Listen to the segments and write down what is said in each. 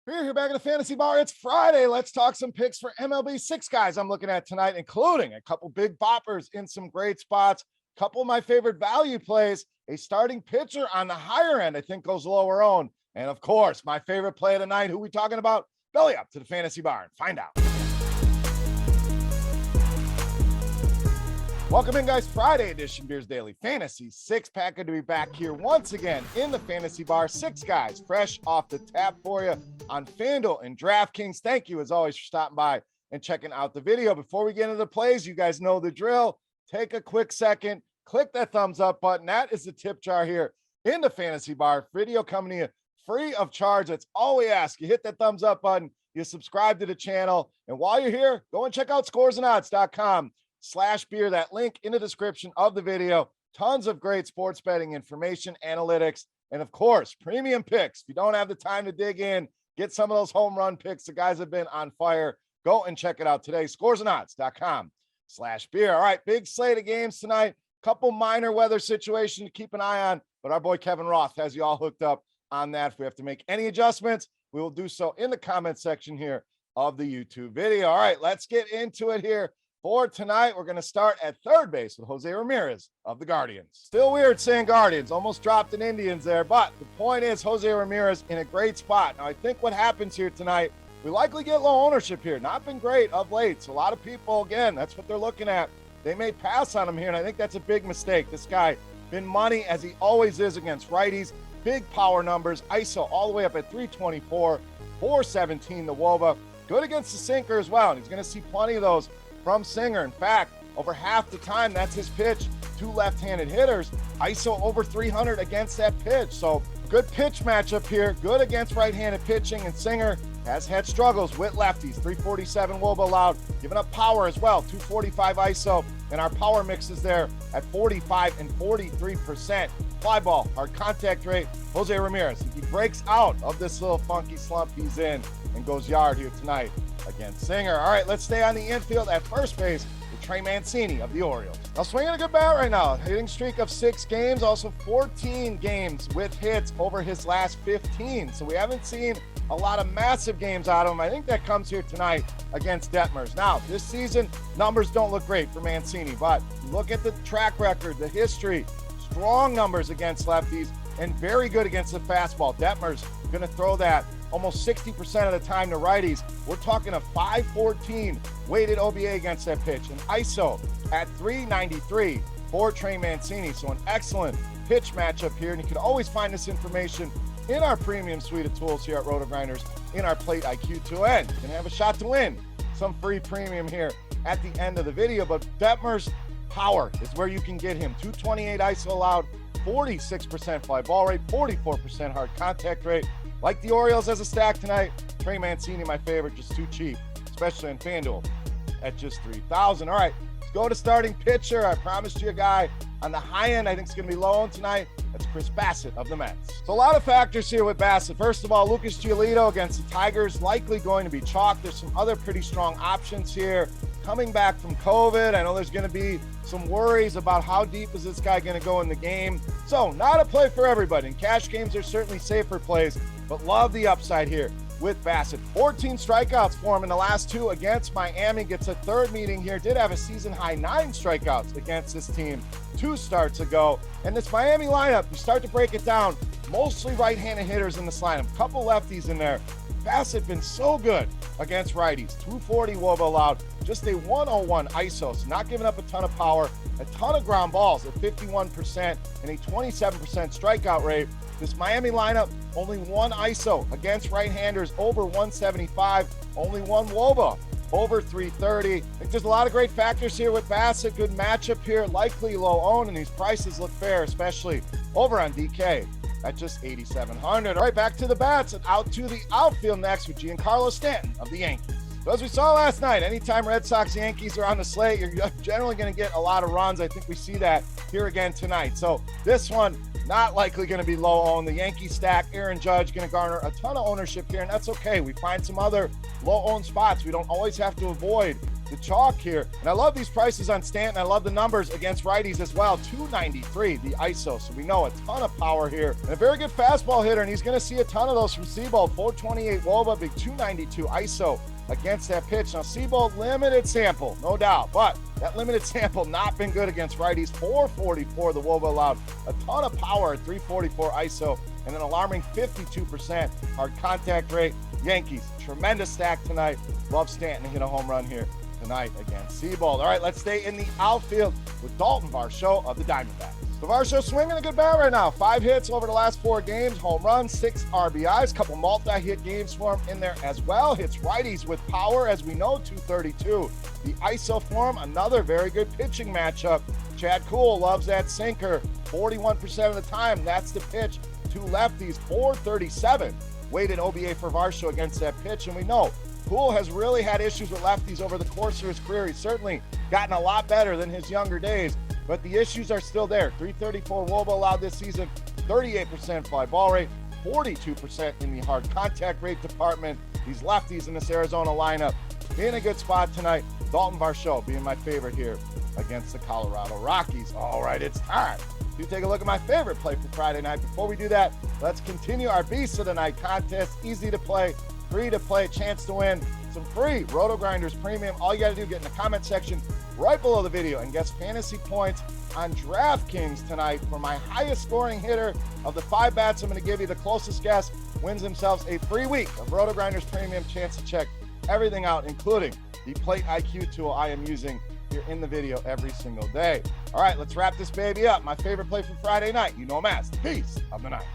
We're here back at the Fantasy Bar. It's Friday. Let's talk some picks for MLB 6 guys I'm looking at tonight, including a couple big boppers in some great spots, a couple of my favorite value plays, a starting pitcher on the higher end I think goes lower owned, and of course, my favorite play of the night. Who we talking about? Belly up to the Fantasy Bar and find out. Welcome in, guys. Friday edition Beers Daily Fantasy 6-pack. Good to be back here once again in the Fantasy Bar. 6 guys fresh off the tap for you on FanDuel and DraftKings. Thank you, as always, for stopping by and checking out the video. Before we get into the plays, you guys know the drill. Take a quick second, click that thumbs up button. That is the tip jar here in the Fantasy Bar. Video coming to you free of charge. That's all we ask. You hit that thumbs up button, you subscribe to the channel, and while you're here, go and check out scoresandodds.com/beer. That link in the description of the video. Tons of great sports betting information, analytics, and of course, premium picks. If you don't have the time to dig in, get some of those home run picks. The guys have been on fire. Go and check it out today. scoresandodds.com/beer. All right, big slate of games tonight. Couple minor weather situations to keep an eye on, but our boy Kevin Roth has you all hooked up on that. If we have to make any adjustments, we will do so in the comment section here of the YouTube video. All right, let's get into it here. For tonight, we're going to start at third base with Jose Ramirez of the Guardians. Still weird saying Guardians, almost dropped an Indians there, but the point is Jose Ramirez in a great spot. Now, I think what happens here tonight, we likely get low ownership here. Not been great of late. So a lot of people, again, that's what they're looking at. They may pass on him here, and I think that's a big mistake. This guy been money as he always is against righties. Big power numbers, ISO all the way up at 324, 417 the WOBA. Good against the sinker as well, and he's going to see plenty of those from Singer. In fact, over half the time, that's his pitch to left-handed hitters. ISO over 300 against that pitch. So good pitch matchup here. Good against right-handed pitching, and Singer has had struggles with lefties. 347 WOBA allowed, giving up power as well. 245 ISO, and our power mix is there at 45 and 43%. Fly ball, hard contact rate. Jose Ramirez, if he breaks out of this little funky slump he's in and goes yard here tonight against Singer. All right, let's stay on the infield at first base with TREY MANCINI of the Orioles. Now swinging a good bat right now. Hitting streak of 6 games, also 14 games with hits over his last 15. So we haven't seen a lot of massive games out of him. I think that comes here tonight against Detmers. Now, this season, numbers don't look great for Mancini, but look at the track record, the history. Strong numbers against lefties and very good against the fastball. Detmers going to throw that almost 60% of the time to righties. We're talking a 514 weighted OBA against that pitch, and ISO at 393 for TREY MANCINI. So an excellent pitch matchup here, and you can always find this information in our premium suite of tools here at RotoGrinders in our Plate IQ 2N. You can have a shot to win some free premium here at the end of the video, but Detmers power is where you can get him. 228 ISO allowed, 46% fly ball rate, 44% hard contact rate. Like the Orioles as a stack tonight, TREY MANCINI, my favorite, just too cheap, especially in FanDuel at just 3,000. All right, let's go to starting pitcher. I promised you a guy on the high end I think it's going to be low on tonight. That's Chris Bassett of the Mets. So a lot of factors here with Bassett. First of all, Lucas Giolito against the Tigers, likely going to be chalk. There's some other pretty strong options here. Coming back from COVID, I know there's going to be some worries about how deep is this guy going to go in the game. So not a play for everybody. And cash games are certainly safer plays, but love the upside here with Bassett. 14 strikeouts for him in the last 2 against Miami. Gets a third meeting here. Did have a season high 9 strikeouts against this team 2 starts ago. And this Miami lineup, you start to break it down, mostly right-handed hitters in this lineup. Couple lefties in there. Bassett been so good against righties. 240 WOBA allowed, just a 101 ISO, so not giving up a ton of power, a ton of ground balls at 51% and a 27% strikeout rate. This Miami lineup, only 1 ISO against right-handers over 175, only 1 WOBA over 330. I think there's a lot of great factors here with Bassett. Good matchup here, likely low owned, and these prices look fair, especially over on DK at just 8,700. All right, back to the bats and out to the outfield next with Giancarlo Stanton of the Yankees. So as we saw last night, anytime Red Sox Yankees are on the slate, you're generally going to get a lot of runs. I think we see that here again tonight. So this one, not likely going to be low owned. The Yankee stack, Aaron Judge, going to garner a ton of ownership here, and that's okay. We find some other low owned spots. We don't always have to avoid the chalk here. And I love these prices on Stanton. I love the numbers against righties as well. 293, the ISO. So we know a ton of power here. And a very good fastball hitter, and he's going to see a ton of those from Seabold. 428 WOBA, big 292 ISO against that pitch. Now, Seabold, limited sample, no doubt. But that limited sample not been good against righties. 444, the WOBA allowed. A ton of power at 344 ISO. And an alarming 52% hard contact rate. Yankees, tremendous stack tonight. Love Stanton to hit a home run here tonight against Seabold. All right, let's stay in the outfield with Dalton VARSHO of the Diamondbacks. The VARSHO swinging a good bat right now. 5 hits over the last 4 games, home runs, 6 RBIs, couple multi-hit games for him in there as well. Hits righties with power, as we know, 232. The ISO form, another very good pitching matchup. Chad Kuhl loves that sinker. 41% of the time, that's the pitch to lefties. 437 weighted OBA for VARSHO against that pitch, and we know Kuhl has really had issues with lefties over the course of his career. He's certainly gotten a lot better than his younger days, but the issues are still there. 334 WOBA allowed this season, 38% fly ball rate, 42% in the hard contact rate department. These lefties in this Arizona lineup being a good spot tonight. Dalton VARSHO being my favorite here against the Colorado Rockies. All right, it's time to take a look at my favorite play for Friday night. Before we do that, let's continue our Beast of the Night contest. Easy to play, free to play, chance to win some free RotoGrinders Premium. All you got to do, get in the comment section right below the video and guess fantasy points on DraftKings tonight for my highest scoring hitter of the 5 bats I'm going to give you. The closest guess wins themselves a free week of RotoGrinders Premium. Chance to check everything out, including the Plate IQ tool I am using here in the video every single day. All right, let's wrap this baby up. My favorite play for Friday night, you know I'm asked, Beast of the Night.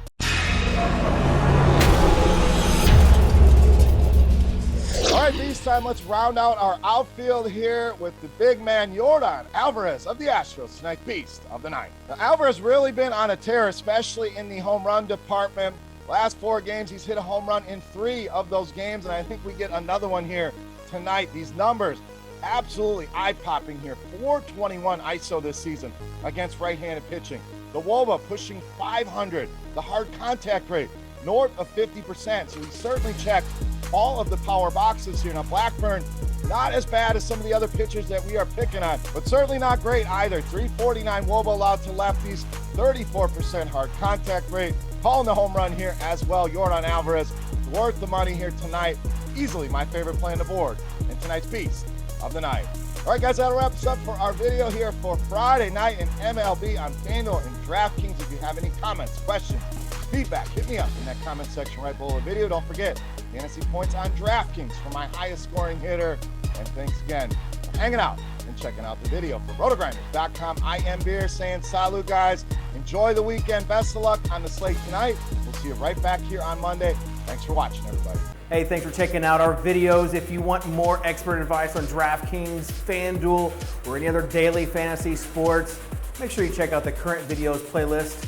All right, Beast time. Let's round out our outfield here with the big man, Yordan Alvarez of the Astros tonight, Beast of the Night. Now, Alvarez really been on a tear, especially in the home run department. Last 4 games, he's hit a home run in 3 of those games, and I think we get another one here tonight. These numbers, absolutely eye-popping here. 421 ISO this season against right-handed pitching. The WOBA pushing 500. The hard contact rate north of 50%. So he certainly checked all of the power boxes here. Now, Blackburn, not as bad as some of the other pitchers that we are picking on, but certainly not great either. 349 WOBA allowed to lefties, 34% hard contact rate. Calling the home run here as well. Yordan Alvarez, worth the money here tonight. Easily my favorite play on the board in tonight's Beast of the Night. All right, guys, that'll wrap us up for our video here for Friday night in MLB on FanDuel and DraftKings. If you have any comments, questions, feedback, hit me up in that comment section right below the video. Don't forget, fantasy points on DraftKings for my highest scoring hitter. And thanks again for hanging out and checking out the video. For RotoGrinders.com, I am Beer saying salute, guys. Enjoy the weekend. Best of luck on the slate tonight. We'll see you right back here on Monday. Thanks for watching, everybody. Hey, thanks for checking out our videos. If you want more expert advice on DraftKings, FanDuel, or any other daily fantasy sports, make sure you check out the current videos playlist